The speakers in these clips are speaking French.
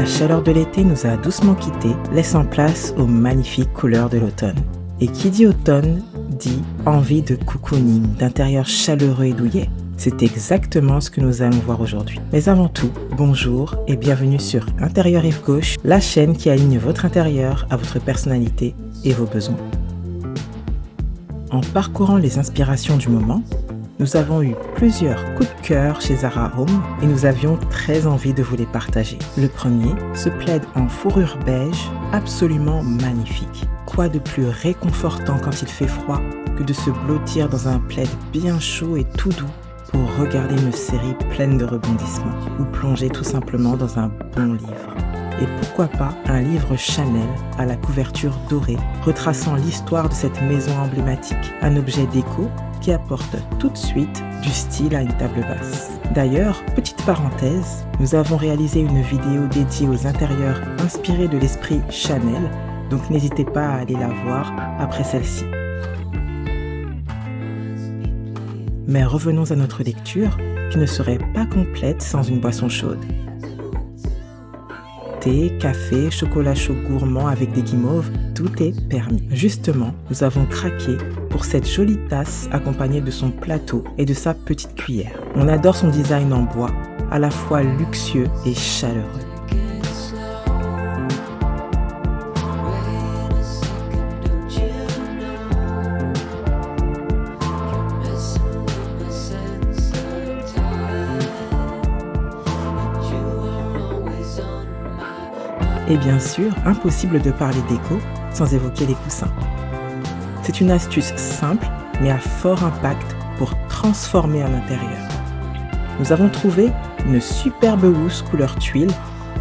La chaleur de l'été nous a doucement quittés, laissant place aux magnifiques couleurs de l'automne. Et qui dit automne, dit envie de cocooning, d'intérieur chaleureux et douillet. C'est exactement ce que nous allons voir aujourd'hui. Mais avant tout, bonjour et bienvenue sur Intérieur Rive Gauche, la chaîne qui aligne votre intérieur à votre personnalité et vos besoins. En parcourant les inspirations du moment, nous avons eu plusieurs coups de cœur chez Zara Home et nous avions très envie de vous les partager. Le premier se plaide en fourrure beige, absolument magnifique. Quoi de plus réconfortant quand il fait froid que de se blottir dans un plaid bien chaud et tout doux pour regarder une série pleine de rebondissements ou plonger tout simplement dans un bon livre. Et pourquoi pas un livre Chanel à la couverture dorée, retraçant l'histoire de cette maison emblématique, un objet déco qui apporte tout de suite du style à une table basse. D'ailleurs, petite parenthèse, nous avons réalisé une vidéo dédiée aux intérieurs inspirés de l'esprit Chanel, donc n'hésitez pas à aller la voir après celle-ci. Mais revenons à notre lecture, qui ne serait pas complète sans une boisson chaude. Thé, café, chocolat chaud gourmand avec des guimauves, tout est permis. Justement, nous avons craqué pour cette jolie tasse accompagnée de son plateau et de sa petite cuillère. On adore son design en bois, à la fois luxueux et chaleureux. Et bien sûr, impossible de parler déco sans évoquer les coussins. C'est une astuce simple, mais à fort impact pour transformer un intérieur. Nous avons trouvé une superbe housse couleur tuile,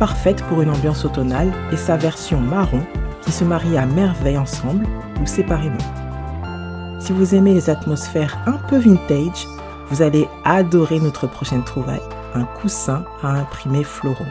parfaite pour une ambiance automnale, et sa version marron qui se marie à merveille ensemble ou séparément. Si vous aimez les atmosphères un peu vintage, vous allez adorer notre prochaine trouvaille, un coussin à imprimer floraux.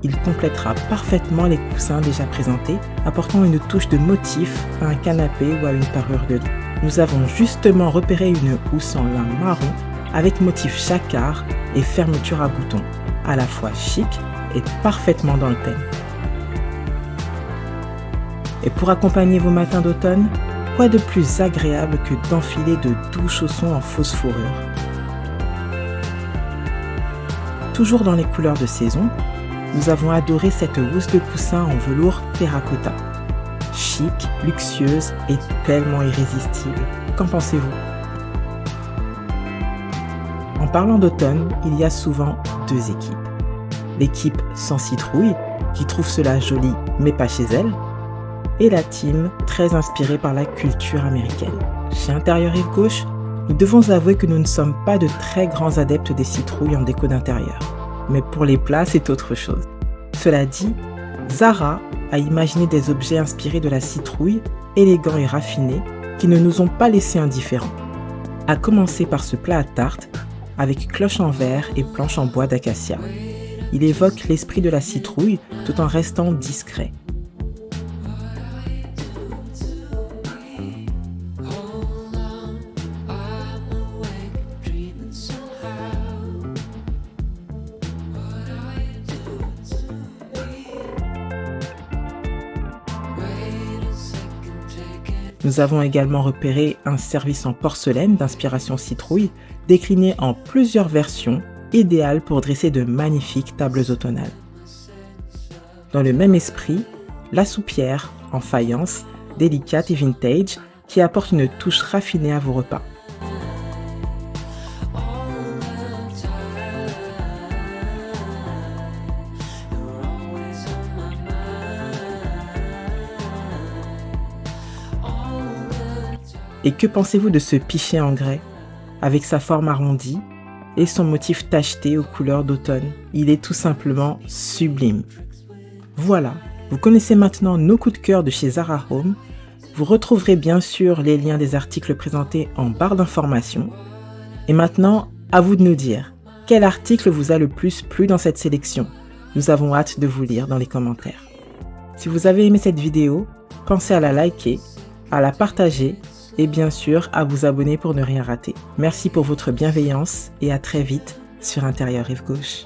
Il complétera parfaitement les coussins déjà présentés, apportant une touche de motif à un canapé ou à une parure de lit. Nous avons justement repéré une housse en lin marron avec motif jacquard et fermeture à boutons, à la fois chic et parfaitement dans le thème. Et pour accompagner vos matins d'automne, quoi de plus agréable que d'enfiler de doux chaussons en fausse fourrure. Toujours dans les couleurs de saison, nous avons adoré cette housse de coussin en velours terracotta. Chic, luxueuse et tellement irrésistible. Qu'en pensez-vous? En parlant d'automne, il y a souvent deux équipes. L'équipe sans citrouille, qui trouve cela joli mais pas chez elle, et la team très inspirée par la culture américaine. Chez Intérieur Rive Gauche, nous devons avouer que nous ne sommes pas de très grands adeptes des citrouilles en déco d'intérieur. Mais pour les plats, c'est autre chose. Cela dit, Zara a imaginé des objets inspirés de la citrouille, élégants et raffinés, qui ne nous ont pas laissés indifférents. À commencer par ce plat à tarte, avec cloche en verre et planche en bois d'acacia. Il évoque l'esprit de la citrouille tout en restant discret. Nous avons également repéré un service en porcelaine d'inspiration citrouille, décliné en plusieurs versions, idéal pour dresser de magnifiques tables automnales. Dans le même esprit, la soupière en faïence, délicate et vintage, qui apporte une touche raffinée à vos repas. Et que pensez-vous de ce pichet en grès, avec sa forme arrondie et son motif tacheté aux couleurs d'automne? Il est tout simplement sublime. Voilà, vous connaissez maintenant nos coups de cœur de chez Zara Home. Vous retrouverez bien sûr les liens des articles présentés en barre d'informations. Et maintenant, à vous de nous dire, quel article vous a le plus plu dans cette sélection? Nous avons hâte de vous lire dans les commentaires. Si vous avez aimé cette vidéo, Pensez à la liker, à la partager et bien sûr à vous abonner pour ne rien rater. Merci pour votre bienveillance et à très vite sur Intérieur Rive Gauche.